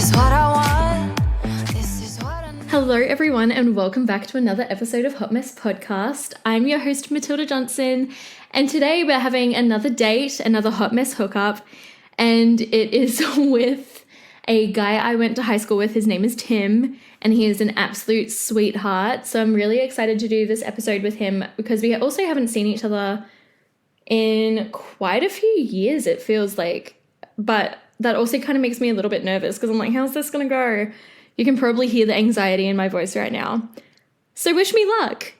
is what I want. This is what I need. Hello everyone and welcome back to another episode of Hot Mess Podcast. I'm your host Matilda Johnson and today we're having another date, another Hot Mess hookup, and it is with a guy I went to high school with. His name is Tim and he is an absolute sweetheart. So I'm really excited to do this episode with him because we also haven't seen each other in quite a few years, it feels like. But that also kind of makes me a little bit nervous because I'm like, how's this going to go? You can probably hear the anxiety in my voice right now. So wish me luck.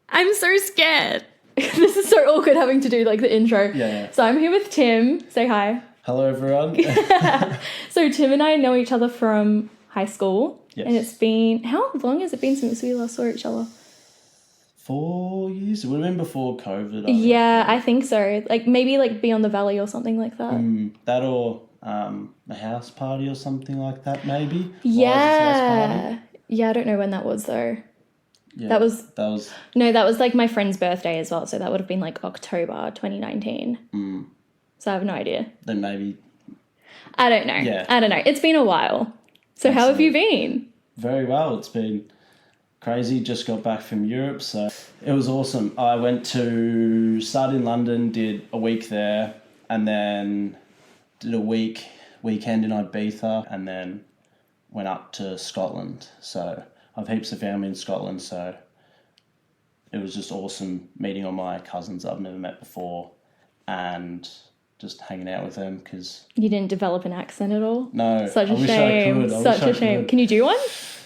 I'm so scared. This is so awkward having to do like the intro. Yeah. So I'm here with Tim. Say hi. Hello, everyone. So Tim and I know each other from high school. Yes. And it's been, how long has it been since we last saw each other? 4 years? It would have been before COVID. I think so. Like maybe like Beyond the Valley or something like that. That or a house party or something like that, maybe. Yeah. Liza's house party. Yeah, I don't know when that was though. Yeah, That was no. that was like my friend's birthday as well. So that would have been like October 2019. So I have no idea. Then maybe I don't know. Yeah. I don't know. It's been a while. So how have you been? very well. It's been crazy. Just got back from Europe, so it was awesome. I went to start in London, did a week there, and then did a weekend in Ibiza, and then went up to Scotland. So I've heaps of family in Scotland, so it was just awesome meeting all my cousins I've never met before and just hanging out with them because... You didn't develop an accent at all? No. Such a I wish shame. I could. Such a shame. Can you do one?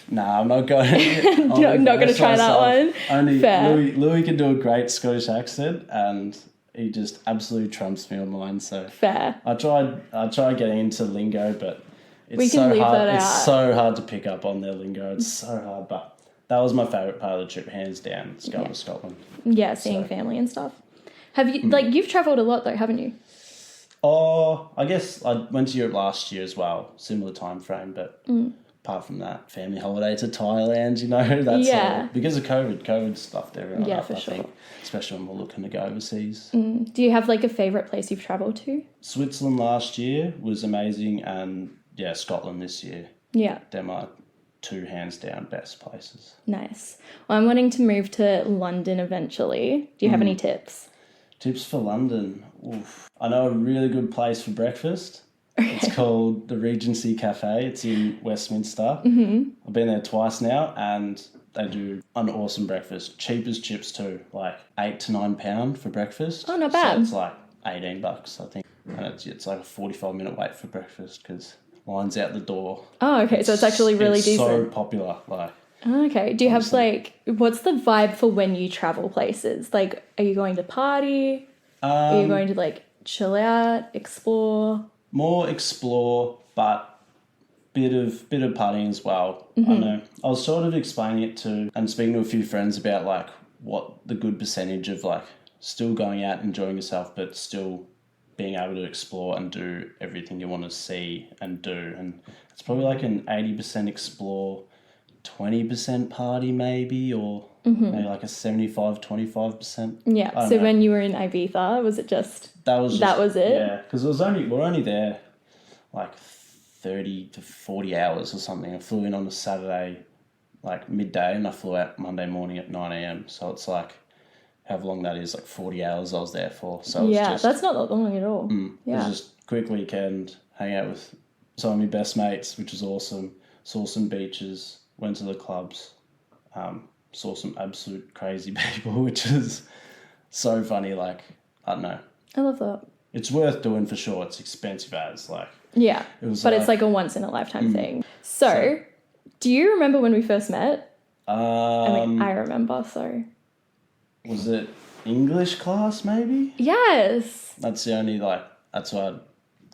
Nah, I'm not going to. Not going to try that one. Only Fair. Louis can do a great Scottish accent and he just absolutely trumps me online. So Fair. I tried getting into lingo, but it's We can so leave hard. that It's out. so hard to pick up on their lingo. It's so hard, but that was my favourite part of the trip, hands down. It's going to Scotland. Yeah, seeing family and stuff. Have you, you've travelled a lot though, haven't you? Oh, I guess I went to Europe last year as well, similar time frame, but apart from that, family holiday to Thailand, that's all. Because of COVID stuffed everyone Yeah, up, for I sure. think, especially when we're looking to go overseas. Do you have like a favourite place you've travelled to? Switzerland last year was amazing, and yeah, Scotland this year. Yeah. They're my two hands down best places. Nice. Well, I'm wanting to move to London eventually. Do you have any tips? Tips for London. Oof. I know a really good place for breakfast. It's called the Regency Cafe. It's in Westminster. I've been there twice now and they do an awesome breakfast. Cheap as chips too, like £8 to £9 for breakfast. Oh, not bad. So it's like $18, I think. And it's like a 45-minute wait for breakfast because line's out the door. Oh, okay. So it's actually really it's decent. so popular. Like, Okay. Do you have like, what's the vibe for when you travel places? Like, are you going to party? Are you going to like chill out, explore? more explore, but bit of partying as well. I know. I was sort of explaining it to and speaking to a few friends about like what the good percentage of like still going out, enjoying yourself, but still being able to explore and do everything you want to see and do. And it's probably like an 80% explore, 20% party maybe, or maybe like a 75-25%. Yeah. I don't So know. when you were in Ibiza, was it just... That was it? Yeah, because we're only there like 30 to 40 hours or something. I flew in on a Saturday, like midday, and I flew out Monday morning at 9 a.m. So it's like, however long that is, like 40 hours I was there for. So it was Yeah, just, that's not that long at all. it Yeah. was just a quick weekend, hang out with some of my best mates, which was awesome. Saw some beaches, went to the clubs, saw some absolute crazy people, which is so funny. Like, I don't know. I love that. It's worth doing for sure. It's expensive as like. Yeah, It was but it's like a once in a lifetime thing. So, So- do you remember when we first met? I mean, Um, I remember, so... was it English class maybe? Yes! That's the only that's what I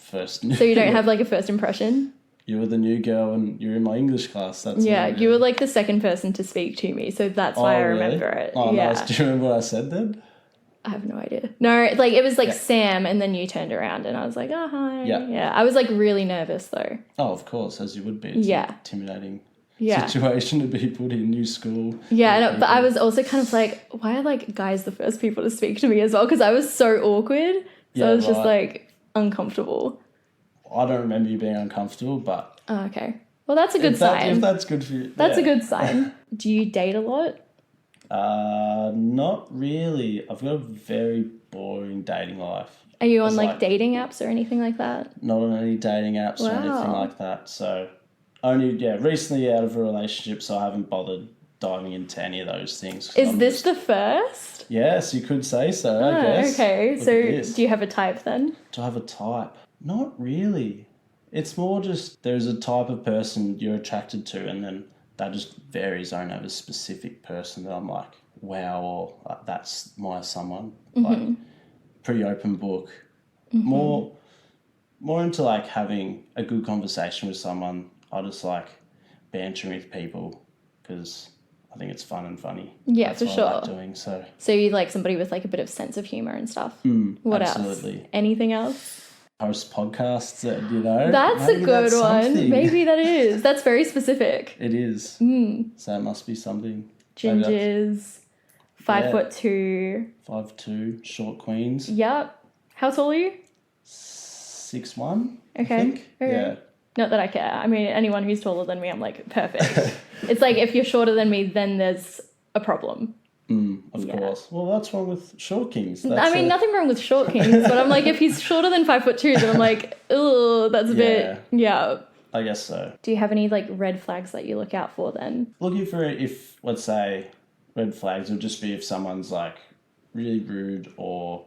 first knew. So you don't have like a first impression? You were the new girl and you're in my English class. That's Yeah, what I you were like the second person to speak to me, so that's why I really? remember it. Oh, yeah. nice. Do you remember what I said then? I have no idea. No, like it was like Yeah. Sam and then you turned around and I was like, oh, hi. Yeah. Yeah, I was like really nervous though. Oh, of course, as you would be. It's Yeah. an intimidating Yeah. situation to be put in, new school. Yeah, new no, but I people. was also kind of like, why are like guys the first people to speak to me as well? Because I was so awkward. So Yeah, I was just right. like uncomfortable. I don't remember you being uncomfortable, but Oh, okay. Well, that's a good sign. If that's good for you. That's a good sign. Do you date a lot? Not really. I've got a very boring dating life. Are you on like dating apps or anything like that? Not on any dating apps or anything like that. So only, recently out of a relationship, so I haven't bothered diving into any of those things. Is this the first? Yes, you could say so, I guess. Okay, so do you have a type then? Do I have a type? Not really. It's more just there's a type of person you're attracted to, and then that just varies. I don't have a specific person that I'm like, wow, or like, that's my someone. Like, pretty open book. More into like having a good conversation with someone. I just like bantering with people because I think it's fun and funny. Yeah, that's for what sure. I like doing, so you like somebody with like a bit of sense of humor and stuff. What absolutely. else? Anything else? Host podcasts, you know. That's a good one. Maybe that is. That's very specific. It is. So it must be something. Gingers, 5'2". 5'2", short queens. Yep. How tall are you? 6'1", Okay. I think. Okay. Yeah. Not that I care. I mean, anyone who's taller than me, I'm like, perfect. It's like, if you're shorter than me, then there's a problem. Of course. Well, what's wrong with short kings? Nothing wrong with short kings, but I'm like, if he's shorter than 5'2", then I'm like, oh, that's a bit, I guess so. Do you have any like red flags that you look out for then? Looking for if, let's say, red flags would just be if someone's like really rude or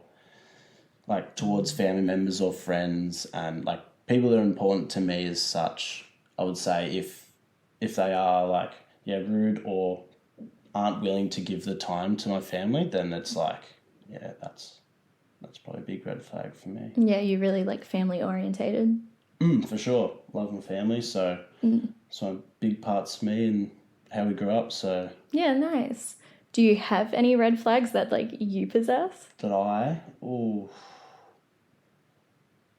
like towards family members or friends and like people that are important to me as such. I would say if they are like, rude or aren't willing to give the time to my family, then it's like, that's probably a big red flag for me. Yeah, you really like family orientated. For sure. Love my family, so it's one of big parts of me and how we grew up, so. Yeah, nice. Do you have any red flags that like you possess? Trying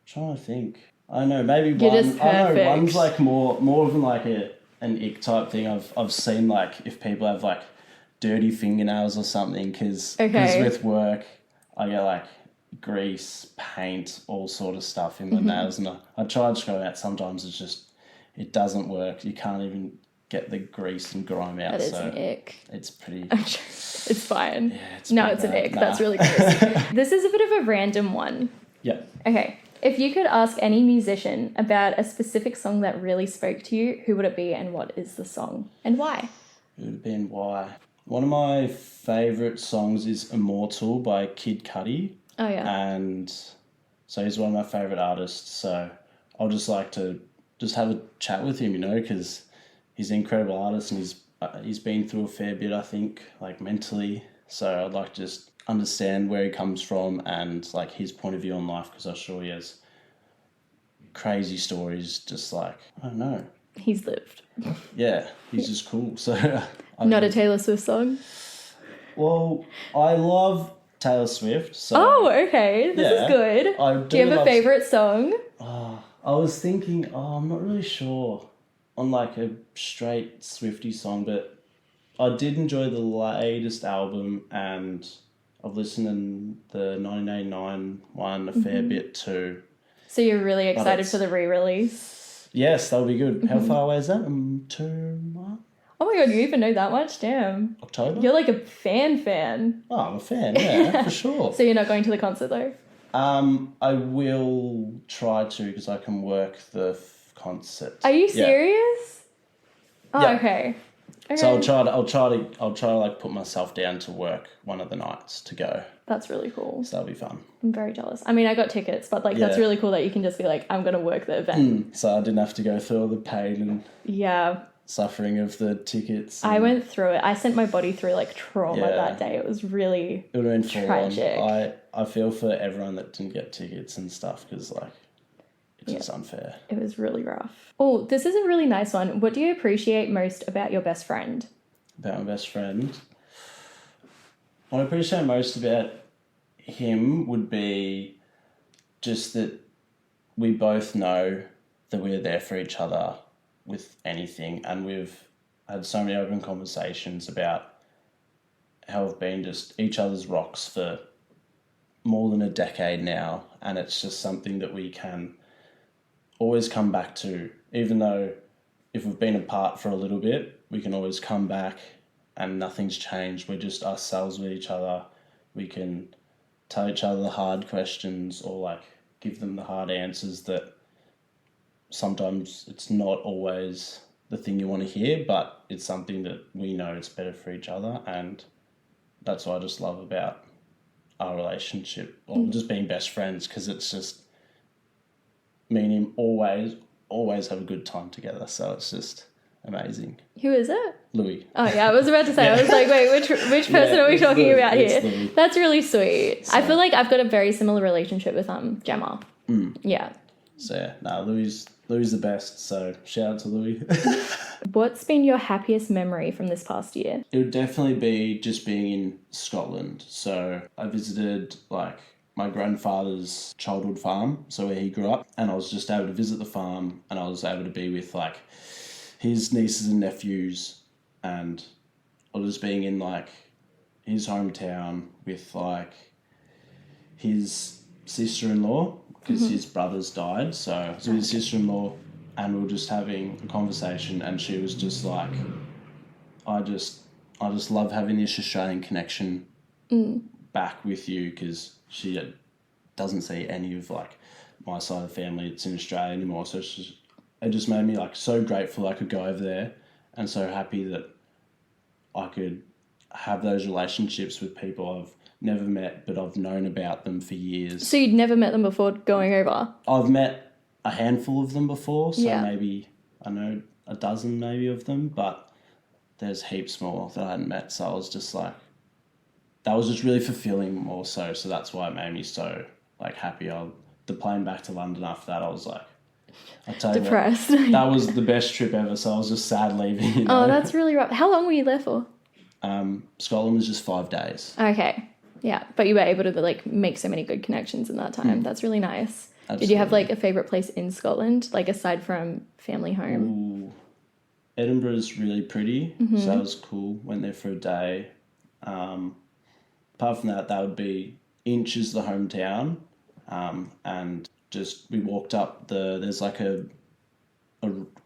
to think. I don't know, maybe You're just perfect. One's like more of like an ick type thing. I've seen like if people have like dirty fingernails or something because with work I get like grease, paint, all sort of stuff in my nails, and I try to go out. Sometimes it doesn't work. You can't even get the grease and grime out. That is an ick. It's pretty. It's fine. Yeah, it's an bad. ick. Nah. That's really gross. This is a bit of a random one. Yeah. Okay. If you could ask any musician about a specific song that really spoke to you, who would it be and what is the song and why? Who would it be and why? One of my favourite songs is Immortal by Kid Cudi. Oh, yeah. And so he's one of my favourite artists. So I'll just like to just have a chat with him, because he's an incredible artist and he's been through a fair bit, I think, like mentally. So I'd like to just understand where he comes from and like his point of view on life, because I'm sure he has crazy stories, just like, I don't know. He's lived. Yeah, he's just cool. So Not a Taylor Swift song? Well, I love Taylor Swift. So oh, okay. This is good. Do you have a favourite song? I was thinking, I'm not really sure on like a straight Swiftie song, but I did enjoy the latest album and I've listened to the 1989 one a fair bit too. So you're really excited for the re-release? Yes, that'll be good. How far away is that? 2 months? Oh my God, you even know that much? Damn. October? You're like a fan. Oh, I'm a fan, yeah, for sure. So you're not going to the concert though? I will try to because I can work the concert. Are you serious? Oh, yeah. Okay. So I'll try to like put myself down to work one of the nights to go. That's really cool. So that'll be fun. I'm very jealous. I mean, I got tickets, but like that's really cool that you can just be like, I'm gonna work the event. So I didn't have to go through all the pain and suffering of the tickets. I went through it. I sent my body through like trauma that day. It was really it would have been tragic. I feel for everyone that didn't get tickets and stuff because like it's just unfair. It was really rough. Oh, this is a really nice one. What do you appreciate most about your best friend? About my best friend? What I appreciate most about him would be just that we both know that we're there for each other with anything, and we've had so many open conversations about how we've been just each other's rocks for more than a decade now, and it's just something that we can always come back to, even though if we've been apart for a little bit, we can always come back and nothing's changed. We're just ourselves with each other. We can tell each other the hard questions or like give them the hard answers that sometimes it's not always the thing you want to hear, but it's something that we know it's better for each other. And that's what I just love about our relationship, or just being best friends, because it's just me and him always have a good time together. So it's just amazing. Who is it? Louis. Oh yeah, I was about to say. I was like, wait, which person are we talking about here? Louis. That's really sweet. So, I feel like I've got a very similar relationship with Gemma. Yeah. So yeah, Louis the best. So shout out to Louis. What's been your happiest memory from this past year? It would definitely be just being in Scotland. So I visited like my grandfather's childhood farm, so where he grew up, and I was just able to visit the farm, and I was able to be with like his nieces and nephews, and I was being in like his hometown with like his sister-in-law, because his brothers died. So his sister-in-law, and we were just having a conversation, and she was just like, I just love having this Australian connection back with you, because she doesn't see any of like my side of the family that's in Australia anymore. So it just made me like so grateful I could go over there, and so happy that I could have those relationships with people I've never met, but I've known about them for years. So you'd never met them before going over? I've met a handful of them before, so Yeah. maybe, I know, a dozen maybe of them, but there's heaps more that I hadn't met, so I was just like, that was just really fulfilling more so that's why it made me so like happy. The plane back to London after that, I was like, I tell you Depressed. what, that was the best trip ever, so I was just sad leaving, you know? Oh, that's really rough. How long were you there for? Scotland was just 5 days. Okay. Yeah, but you were able to like make so many good connections in that time. That's really nice. Absolutely. Did you have like a favourite place in Scotland, like aside from family home? Ooh. Edinburgh's really pretty, so that was cool. Went there for a day. Apart from that would be Inch is the hometown, and just we walked up there's like a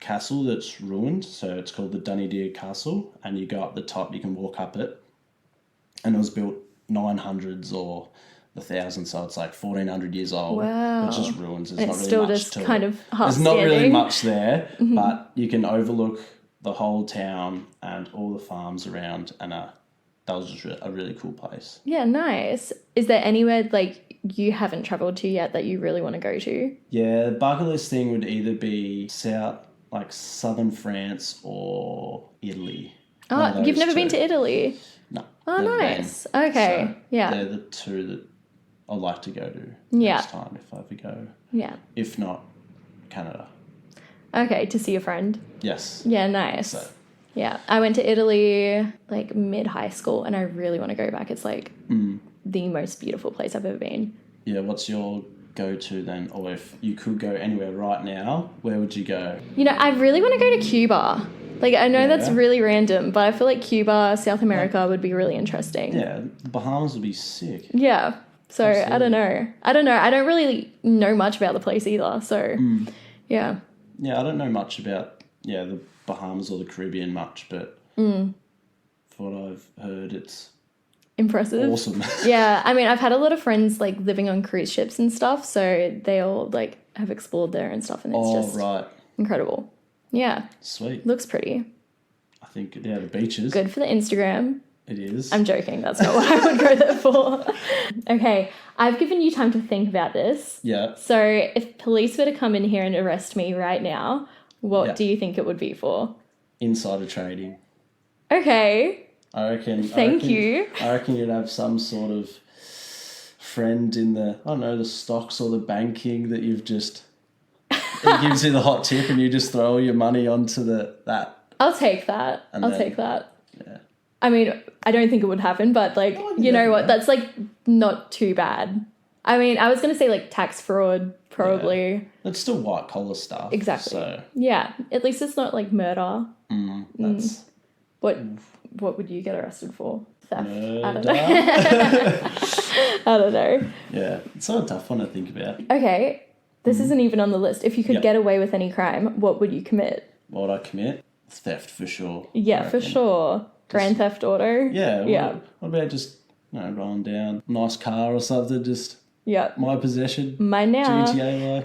castle that's ruined, so it's called the Dunedin Castle, and you go up the top, you can walk up it, and it was built 900s or the 1000s, so it's like 1400 years old. Wow. It's just ruins. There's And not it's really still much just to kind it. of half There's not really standing. much there, but you can overlook the whole town and all the farms around, and that was just a really cool place. Yeah, nice. Is there anywhere like you haven't travelled to yet that you really want to go to? Yeah, the bucket list thing would either be southern France or Italy. One of Oh, you've those never been two. to Italy? No. Oh, never nice. been. Okay, So yeah. They're the two that I'd like to go to Yeah. next time if I ever go. Yeah. If not, Canada. Okay, to see a friend. Yes. Yeah, nice. So. Yeah, I went to Italy like mid-high school and I really want to go back. It's like the most beautiful place I've ever been. Yeah, what's your go-to then? Or if you could go anywhere right now, where would you go? You know, I really want to go to Cuba. Like, I know that's Yeah. really random, but I feel like Cuba, South America would be really interesting. Yeah, the Bahamas would be sick. Yeah. So, Absolutely. I don't know. I don't really know much about the place either. So, yeah. Yeah, I don't know much about the Bahamas or the Caribbean much, but for what I've heard, it's Impressive. awesome. Yeah, I mean, I've had a lot of friends like living on cruise ships and stuff, so they all like have explored there and stuff, and it's just right. incredible. Yeah, Sweet. looks pretty. I think, the beaches. Good for the Instagram. It is. I'm joking, that's not what I would go there for. Okay, I've given you time to think about this. Yeah. So if police were to come in here and arrest me right now, what Yeah. do you think it would be for? Insider trading. Okay, I reckon. Thank you. I reckon you'd have some sort of friend in the stocks or the banking that you've just. It gives you the hot tip, and you just throw all your money onto that. I'll take that. And I'll then- take that. Yeah. I mean, I don't think it would happen, but like, you know what? That's like not too bad. I mean, I was going to say like tax fraud, probably. It's still white collar stuff. Exactly. So Yeah. At least it's not like murder. that's What would you get arrested for? Theft. I don't murder. know. I don't know. Yeah, it's not a tough one to think about. Okay. This isn't even on the list. If you could Yeah. get away with any crime, what would you commit? what would I commit? Theft for sure. Yeah, for sure. Grand Theft Auto. Yeah. What about just, rolling down nice car or something, just my possession. Mine now. GTA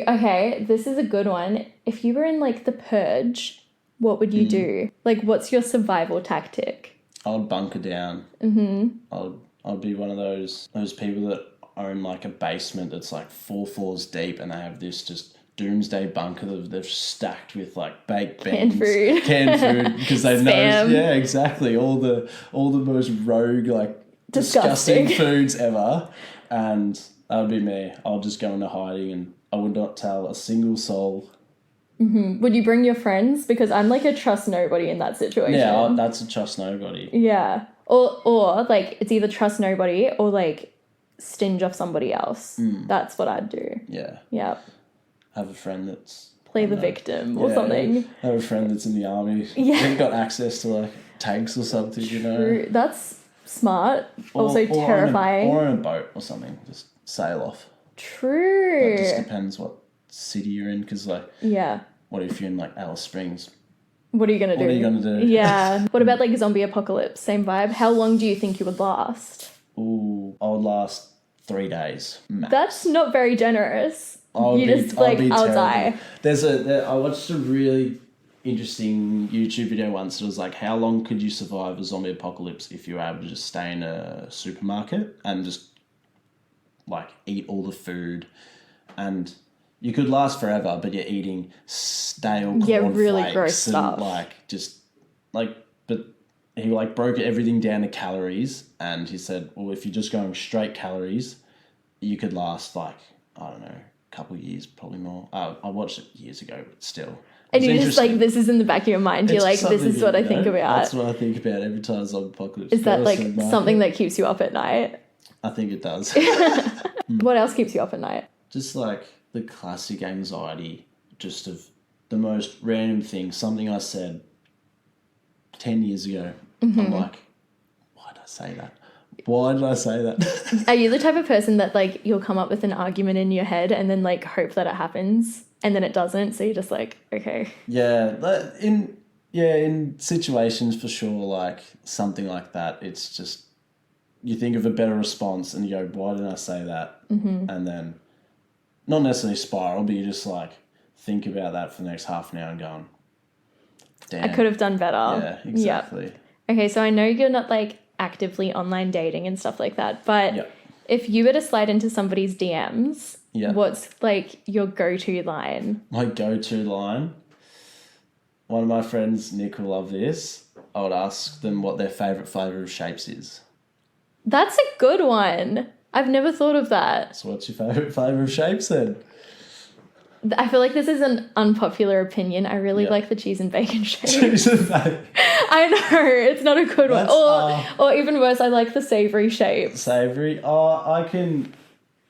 like. This is a good one. If you were in like the Purge, what would you do? Like, what's your survival tactic? I'd bunker down. Mm-hmm. I'd be one of those people that are in like a basement that's like 4 floors deep, and they have this just doomsday bunker that they've stacked with like baked beans, canned food, because they know, exactly, all the most rogue, like disgusting foods ever, and that would be me. I'll just go into hiding, and I would not tell a single soul. Mm-hmm. Would you bring your friends? Because I'm like a trust nobody in that situation. Yeah, that's a trust nobody. Yeah, or like it's either trust nobody or like stinge off somebody else. That's what I'd do. Yeah. Have a friend that's... Play the victim or something. Have a friend that's in the army. Yeah. They've got access to, like, tanks or something, True. That's smart. Also terrifying. Or on a boat or something. Just sail off. True. It just depends what city you're in, because, like... Yeah. What if you're in, like, Alice Springs? What are you going to do? do? Yeah. What about, like, zombie apocalypse? Same vibe. How long do you think you would last? Ooh, I would last 3 days max. That's not very generous. I'll die. I watched a really interesting YouTube video once. It was like, how long could you survive a zombie apocalypse if you were able to just stay in a supermarket and just like eat all the food, and you could last forever, but you're eating stale cornflakes, really gross and stuff. But he like broke everything down to calories, and he said, well, if you're just going straight calories, you could last like, I don't know, couple of years, probably more. I watched it years ago, but still. And you're just like, this is in the back of your mind. You're like, this is what I think about. That's what I think about every time there's an apocalypse. Is that like something that keeps you up at night? I think it does. What else keeps you up at night? Just like the classic anxiety, just of the most random thing. Something I said 10 years ago. I'm like, why did I say that? Why did I say that? Are you the type of person that like you'll come up with an argument in your head and then like hope that it happens and then it doesn't, so you're just like, okay. Yeah, in situations for sure, like something like that, it's just you think of a better response and you go, why didn't I say that? And then not necessarily spiral, but you just like think about that for the next half an hour and going, damn, I could have done better. Yeah, exactly. Yep. Okay, so I know you're not like actively online dating and stuff like that, but if you were to slide into somebody's DMs, what's like your go-to line? My go-to line? One of my friends, Nick, will love this. I would ask them what their favourite flavour of shapes is. That's a good one. I've never thought of that. So what's your favourite flavour of shapes then? I feel like this is an unpopular opinion. I really like the cheese and bacon shape. Cheese and bacon. I know, it's not a good one. Or even worse, I like the savoury shape. Savoury?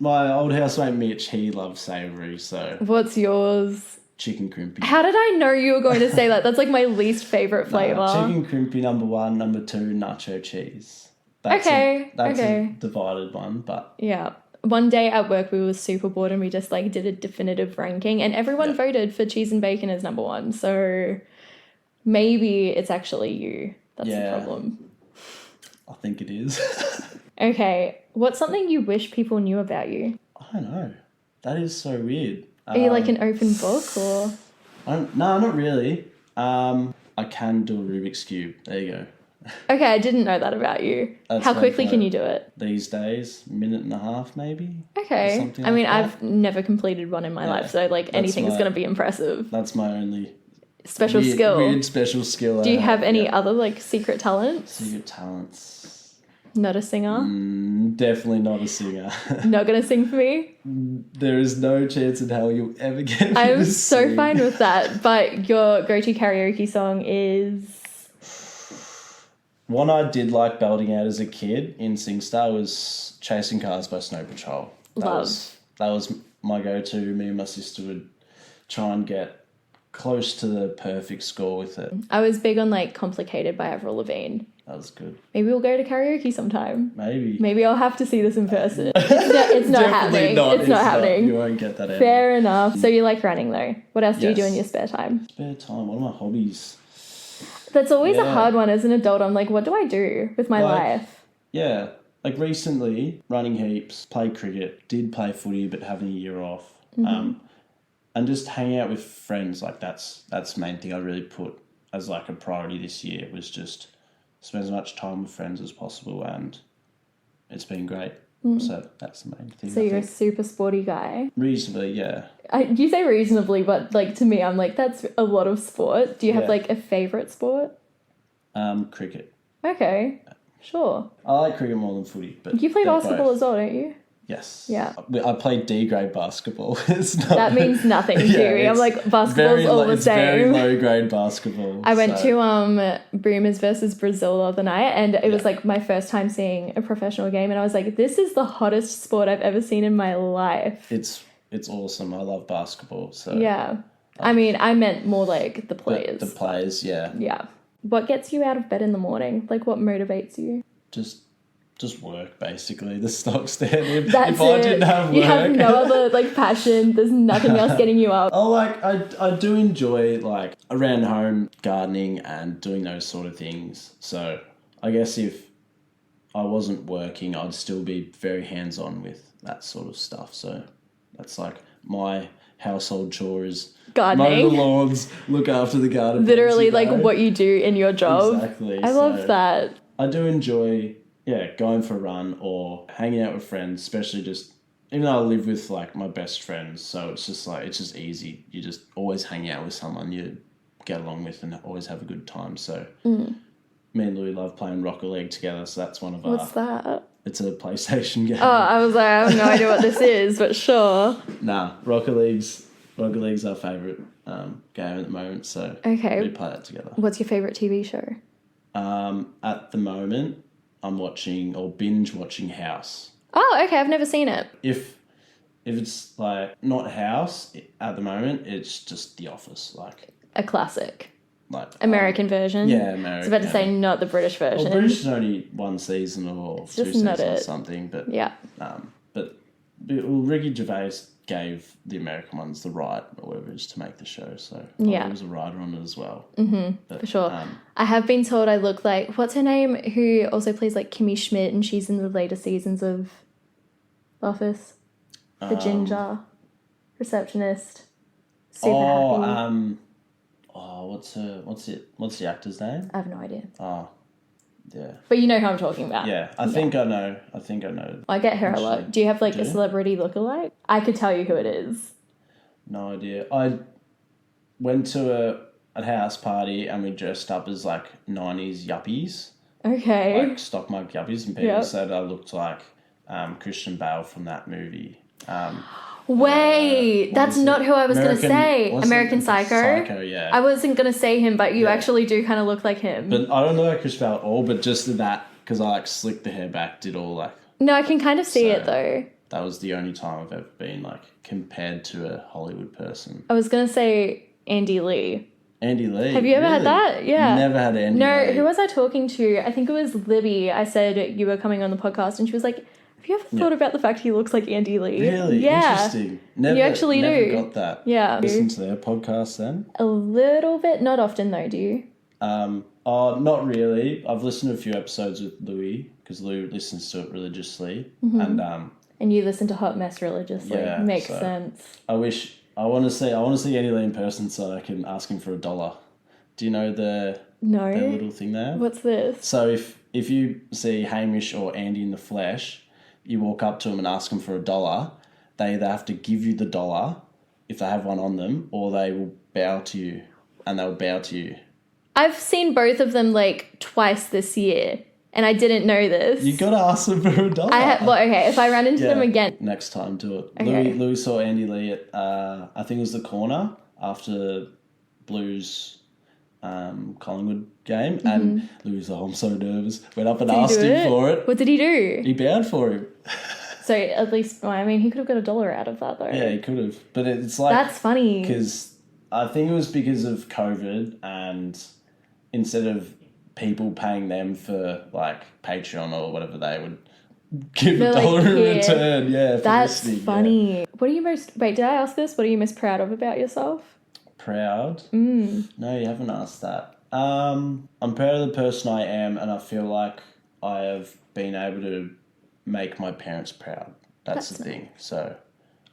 My old housemate Mitch, he loves savoury, so... What's yours? Chicken crimpy. How did I know you were going to say that? That's like my least favourite flavour. Chicken crimpy number 1, number 2, nacho cheese. That's a divided one, but... Yeah. One day at work, we were super bored and we just like did a definitive ranking and everyone voted for cheese and bacon as number 1. So maybe it's actually you. That's the problem. I think it is. Okay. What's something you wish people knew about you? I don't know. That is so weird. Are you like an open book or? No, not really. I can do a Rubik's Cube. There you go. Okay, I didn't know that about you. How quickly can you do it? These days, minute and a half maybe. Okay. I mean, I've never completed one in my life, so like anything is going to be impressive. That's my only special skill. Weird special skill. Do you have any other like secret talents? Secret talents. Not a singer? Definitely not a singer. Not going to sing for me? There is no chance in hell you'll ever get me I'm to so sing. fine with that, but your go-to karaoke song is... One I did like belting out as a kid in SingStar was Chasing Cars by Snow Patrol. That was my go-to. Me and my sister would try and get close to the perfect score with it. I was big on like Complicated by Avril Lavigne. That was good. Maybe we'll go to karaoke sometime. Maybe. Maybe I'll have to see this in person. It's not happening. It's not happening. You won't get that out. Fair enough. So you like running though. What else do you do in your spare time? Spare time? What are my hobbies? That's always a hard one as an adult. I'm like, what do I do with my life? Yeah. Like recently, running heaps, played cricket, did play footy but having a year off. And just hanging out with friends, like that's the main thing I really put as like a priority this year, was just spend as much time with friends as possible, and it's been great. So that's the main thing. So you're a super sporty guy. Reasonably, yeah. You say reasonably, but like to me, I'm like, that's a lot of sport. Do you have like a favourite sport? Cricket. Okay, sure. I like cricket more than footy, but You play basketball as well, don't you? Yes. Yeah. I played D grade basketball. That means nothing to me. I'm like, basketball's all the same. Very low grade basketball. I went to Boomers versus Brazil the other night, and it was like my first time seeing a professional game, and I was like, this is the hottest sport I've ever seen in my life. It's awesome. I love basketball. So yeah. I mean, I meant more like the players. The players, yeah. Yeah. What gets you out of bed in the morning? Like, what motivates you? Just work, basically. The stock standard. That's if I didn't have work, you have no other like passion. There's nothing else getting you up. Oh, like I do enjoy like around home gardening and doing those sort of things. So I guess if I wasn't working, I'd still be very hands on with that sort of stuff. So that's like my household chore is gardening, mow the lawns, look after the garden. Literally, like what you do in your job. Exactly. I love that. I do enjoy. Yeah, going for a run or hanging out with friends, especially just, even though I live with like my best friends, so it's just easy. You just always hang out with someone you get along with and always have a good time. So me and Louie love playing Rocket League together, so that's one of our... What's that? It's a PlayStation game. Oh, I was like, I have no idea what this is, but sure. Nah, Rocket League's our favourite game at the moment, so we play that together. What's your favourite TV show? At the moment, I'm watching or binge watching House. Oh, okay. I've never seen it. If it's like not House at the moment, it's just The Office, like a classic, like American version. Yeah, American. I was about to say not the British version. Well, British is only one season or two seasons or something, but yeah. But Ricky Gervais gave the American ones the right or whatever it is to make the show, so he was a writer on it as well. For sure. I have been told I look like, what's her name, who also plays like Kimmy Schmidt, and she's in the later seasons of Office. The ginger receptionist. Super happy. What's the actor's name? I have no idea. Oh, yeah. But you know who I'm talking about. Yeah, I think I know. I get her a lot. Do you have like a celebrity lookalike? I could tell you who it is. No idea. I went to a house party and we dressed up as like 90s yuppies. Okay. Like stock market yuppies, and people said I looked like Christian Bale from that movie. Wait, that's not who I was going to say. American Psycho? Psycho, yeah. I wasn't going to say him, but you actually do kind of look like him. But I don't know like Christian Bale at all, but just that, because I like slicked the hair back, did all like... No, I can kind of see it though. That was the only time I've ever been like compared to a Hollywood person. I was going to say Andy Lee. Andy Lee? Have you ever had that? Yeah. Never had Andy Lee. No, who was I talking to? I think it was Libby. I said you were coming on the podcast and she was like, have you ever thought about the fact he looks like Andy Lee? Really? Yeah. Interesting. Never, you actually never do. got that. Yeah. Listen to their podcast then? A little bit. Not often though, do you? Not really. I've listened to a few episodes with Louis because Lou listens to it religiously. And you listen to Hot Mess religiously. Yeah, Makes sense. I want to see Andy Lee in person so I can ask him for $1. Do you know the little thing there? What's this? So if you see Hamish or Andy in the flesh, you walk up to them and ask them for $1. They either have to give you the $1 if they have one on them, or they will bow to you, and they'll bow to you. I've seen both of them like twice this year, and I didn't know this. You gotta ask them for $1. Okay, if I ran into them again. Next time, do it. Okay. Louis saw Andy Lee at, I think it was the corner after Blues Collingwood game, and Louis was like, I'm so nervous. Went up and asked him for it. What did he do? He bowed for him. So at least, I mean, he could have got $1 out of that though. Yeah, he could have. But it's like... That's funny. Because I think it was because of COVID, and instead of people paying them for like Patreon or whatever, they would give They're a like, dollar in "Here." return. Yeah, for That's listening, funny. What are you most... Wait, did I ask this? What are you most proud of about yourself? Proud? No, you haven't asked that. I'm proud of the person I am, and I feel like I have been able to make my parents proud. That's the thing. So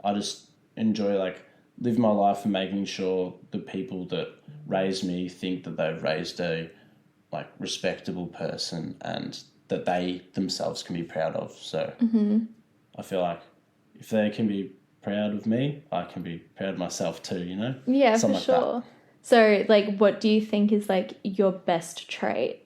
I just enjoy like living my life and making sure the people that raised me think that they've raised a like respectable person and that they themselves can be proud of. So I feel like if they can be proud of me, I can be proud of myself too, you know? Yeah, Something for like sure. So, like, what do you think is, like, your best trait?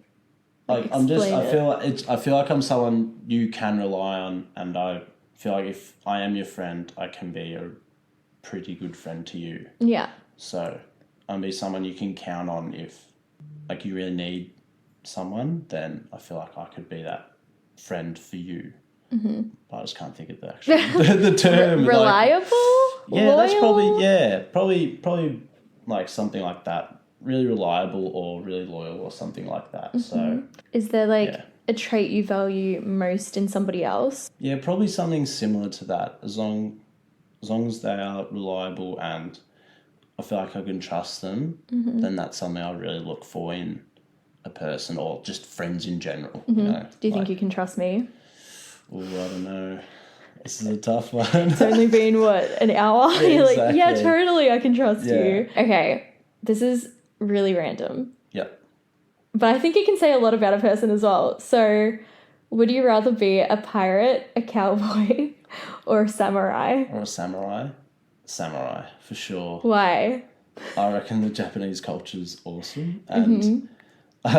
Like I feel like I'm someone you can rely on, and I feel like if I am your friend, I can be a pretty good friend to you. Yeah. So I'll be someone you can count on if like you really need someone, then I feel like I could be that friend for you. Mm-hmm. I just can't think of the actual the term. Reliable? Yeah, Loyal? that's probably like something like that. Really reliable or really loyal or something like that. So Is there, like, a trait you value most in somebody else? yeah, probably something similar to that. As long as they are reliable and I feel like I can trust them, then that's something I really look for in a person or just friends in general. You know, Do you think you can trust me? Oh, I don't know. This is a tough one. It's only been, what, an hour? Yeah, You're like, yeah, exactly. totally, I can trust Yeah. you. Okay, this is really random. Yep. But I think it can say a lot about a person as well. So, would you rather be a pirate, a cowboy, or a samurai? Or a samurai. Samurai, for sure. Why? I reckon the Japanese culture is awesome. And it's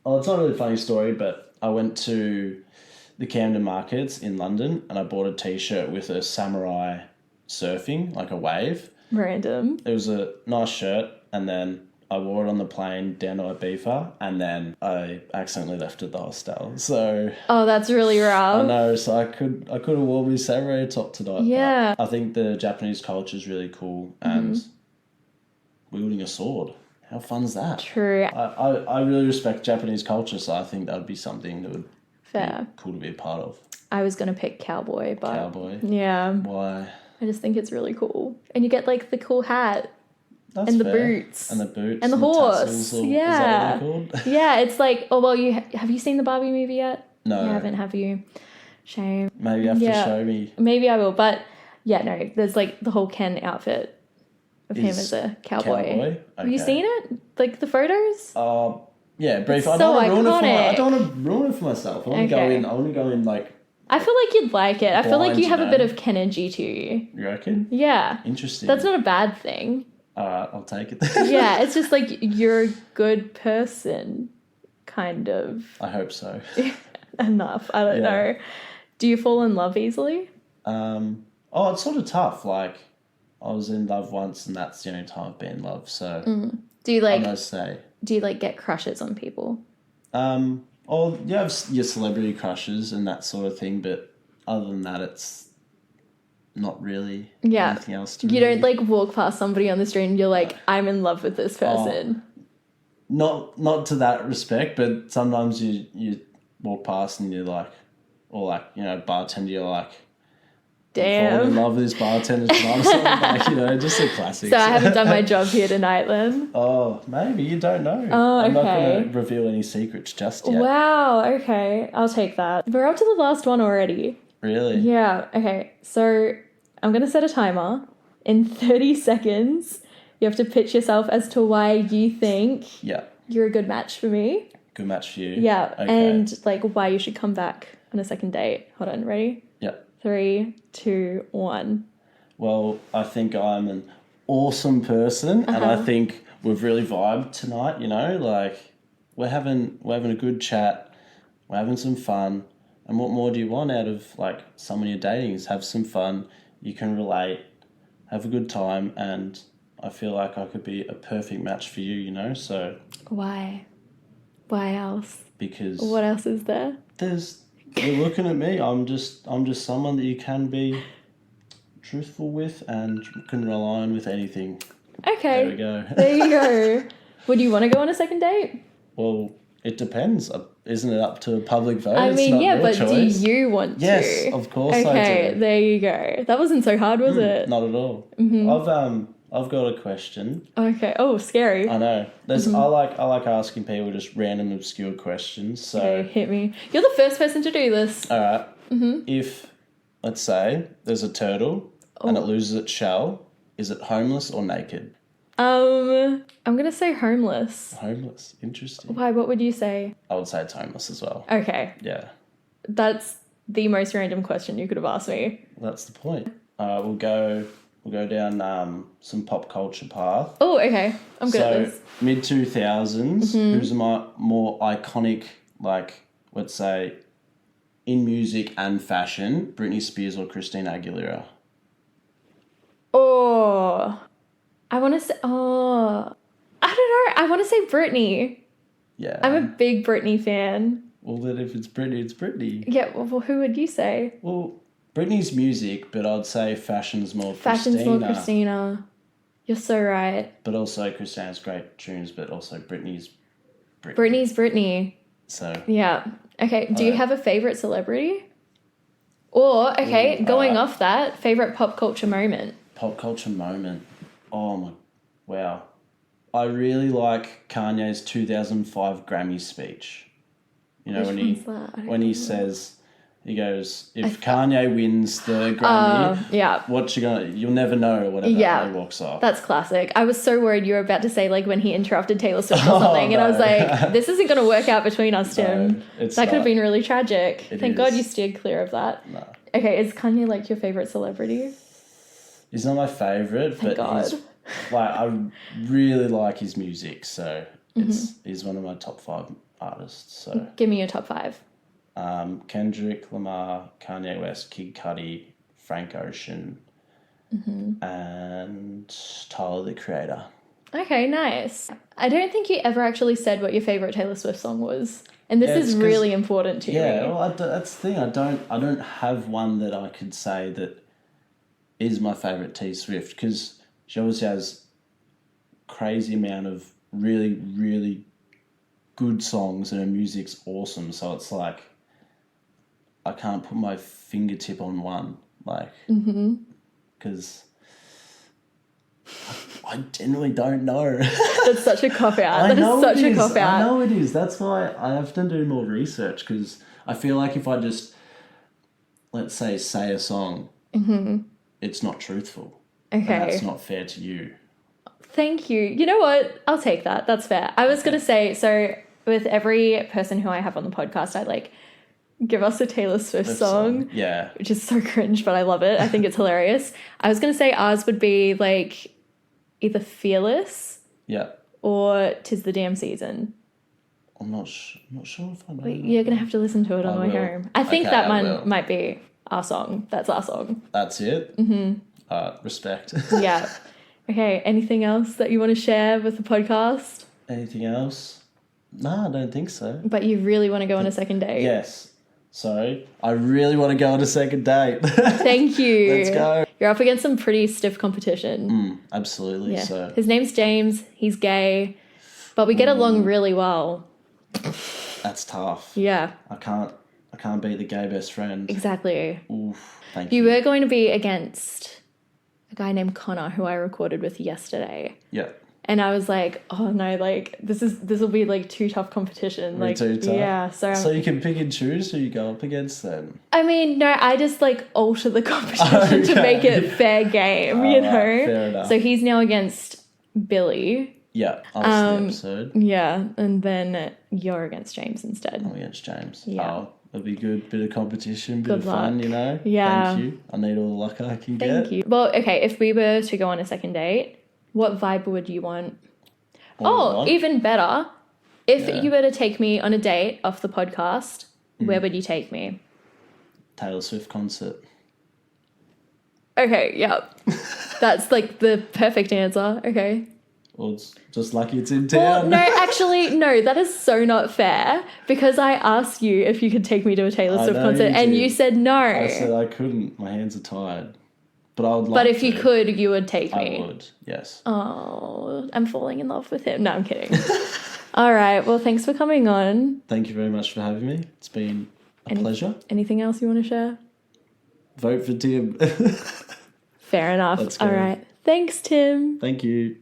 not a really funny story, but I went to the Camden markets in London and I bought a t-shirt with a samurai surfing, like a wave. Random. It was a nice shirt, and then I wore it on the plane down to Ibiza, and then I accidentally left at the hostel. So Oh, that's really rough. I know, so I could have worn my samurai top tonight. Yeah. But I think the Japanese culture is really cool, and wielding a sword. How fun is that? True. I really respect Japanese culture, so I think that would be something that would Fair. be cool to be a part of. I was going to pick cowboy, but... Cowboy. Yeah. Why? I just think it's really cool. And you get, like, the cool hat. That's And the fair. boots. And the boots. And the horse. tassels, or, Yeah. Is that what they're called? Yeah, it's like... Oh, well, have you seen the Barbie movie yet? No. You haven't, have you? Shame. Maybe you have to show me. Maybe I will, but... Yeah, no, there's, like, the whole Ken outfit of him Is as a cowboy. Cowboy? Have you Okay. seen it? Like, the photos? Yeah, brief. It's I so don't want to ruin it for iconic. I don't want to ruin it for myself. I want to Okay. go in like. I feel like you'd like it. I feel like Blind, you have you a bit know. of Ken energy to you. You reckon? Yeah. Interesting. That's not a bad thing. All right, I'll take it then. Yeah, it's just like you're a good person, kind of. I hope so. Enough. I don't know. Do you fall in love easily? Oh, it's sort of tough. Like, I was in love once, and that's the only time I've been in love. So Do you I like must say, get crushes on people? oh, you have your celebrity crushes and that sort of thing, but other than that, it's not really anything else to You really... don't like walk past somebody on the street and you're like, I'm in love with this person. Not to that respect, but sometimes you walk past and you're like, or like, you know, bartender, you're like, Damn. falling in love with this bartender tonight or something, like, you know, just a classic. So I haven't done my job here tonight then. Oh, maybe, you don't know. Oh, I'm not okay. going to reveal any secrets just yet. Wow, okay. I'll take that. We're up to the last one already. Really? Yeah, okay. So I'm going to set a timer. In 30 seconds, you have to pitch yourself as to why you think you're a good match for me. Good match for you. Yeah, Okay. and like why you should come back on a second date. Hold on, ready? Yeah. 3, 2, 1. Well, I think I'm an awesome person, and I think we've really vibed tonight. You know, like we're having a good chat, we're having some fun, and what more do you want out of like someone you're dating? Is have some fun, you can relate, have a good time, and I feel like I could be a perfect match for you. You know, so Why? Why else? because What else is there? you're looking at me. I'm just someone that you can be truthful with and can rely on with anything. Okay. There we go. There you go. Would you want to go on a second date? Well, it depends. Isn't it up to a public vote? I It's mean, not yeah, your but choice. do you want to? Yes, of course I Okay, do. there you go. That wasn't so hard, was it? Not at all. I've got a question. Okay. Oh, scary. I know. I like asking people just random obscure questions. So Okay, hit me. You're the first person to do this. all right. If let's say there's a turtle and it loses its shell, is it homeless or naked? I'm gonna say homeless. Homeless. Interesting. Why? What would you say? I would say it's homeless as well. Okay, Yeah, that's the most random question you could have asked me. that's the point. We'll go down some pop culture path. Oh, okay. I'm good at this. Mid 2000s, who's a more iconic, like let's say, in music and fashion, Britney Spears or Christina Aguilera? Oh, I want to say. Oh, I don't know. I want to say Britney. Yeah. I'm a big Britney fan. Well, then if it's Britney, it's Britney. Yeah. Well, who would you say? Well, Britney's music, but I'd say fashion's more Fashion's Christina. more Christina. You're so right. But also Christina's great tunes, but also Britney's Britney. Britney's Britney. So Yeah. Okay. Do you have a favorite celebrity? Or, okay, going off that, favorite pop culture moment? pop culture moment. Oh my, wow. I really like Kanye's 2005 Grammy speech. You know, Which one's that? when he says, he goes, if Kanye wins the Grammy, yeah. you'll never know, or whatever. Yeah. He walks off. That's classic. I was so worried you were about to say, like, when he interrupted Taylor Swift or something, and I was like, this isn't going to work out between us, Tim. it's That could have not. been really tragic. It Thank God is. you steered clear of that. No. Okay, is Kanye, like, your favourite celebrity? He's not my favourite, but God. he's, like, I really like his music, so Mm-hmm. he's one of my top 5 artists. So Give me your top 5. Kendrick Lamar, Kanye West, Kid Cudi, Frank Ocean, Mm-hmm. and Tyler the Creator. Okay, nice. I don't think you ever actually said what your favourite Taylor Swift song was. And this Yeah, it's is 'cause- really important to Yeah, me. well, that's the thing. I don't have one that I could say that is my favourite T Swift, because she obviously has crazy amount of really, really good songs and her music's awesome. So it's like I can't put my fingertip on one, like, because I genuinely don't know. That's such a cop-out. I That is know such it a is. I cop-out. know it is. That's why I have to do more research, because I feel like if I just, let's say a song, it's not truthful. Okay. And that's not fair to you. Thank you. You know what? I'll take that. That's fair. I was going to say, so with every person who I have on the podcast, I like give us a Taylor Swift song, Yeah. which is so cringe, but I love it. I think it's hilarious. I was going to say ours would be like either Fearless Yeah. or 'Tis the Damn Season. I'm not sure if I know. You're going to have to listen to it on the way will. home. I think Okay, that I one will. might be our song. That's our song. That's it? Respect. Yeah. Okay. Anything else that you want to share with the podcast? Anything else? No, I don't think so. But you really want to go on a second date? Yes. So, I really want to go on a second date. Thank you. Let's go. You're up against some pretty stiff competition. Absolutely. Yeah. So, His name's James. He's gay. But we get along really well. that's tough. Yeah, I can't be the gay best friend. exactly. Oof. Thank You you. were going to be against a guy named Connor who I recorded with yesterday. Yeah. And I was like, oh no, like this will be like too tough competition. Like Too tough. yeah, So you can pick and choose who you go up against then. I mean, no, I just like alter the competition to make it fair game, you know? Alright, fair enough. So he's now against Billy. Yeah, I'll the episode. Yeah, and then you're against James instead. I'm against James. Yeah. Oh, it'll be good. Bit of competition, bit Good of fun, luck. you know? Yeah. Thank you. I need all the luck I can get. Thank you. Well, okay, if we were to go on a second date, what vibe would you want? What? Even better. If Yeah. you were to take me on a date off the podcast, where would you take me? Taylor Swift concert. Okay, yep. That's like the perfect answer. Okay. Well, it's just lucky it's in Well, town. no, actually, no, that is so not fair because I asked you if you could take me to a Taylor I Swift know concert you and did. you said no. I said I couldn't. My hands are tired. But I would like But if you to. could, you would take me. I would, yes. Oh, I'm falling in love with him. No, I'm kidding. All right. Well, thanks for coming on. Thank you very much for having me. It's been a pleasure. Anything else you want to share? Vote for Tim. Fair enough. Let's go. All right. Thanks, Tim. Thank you.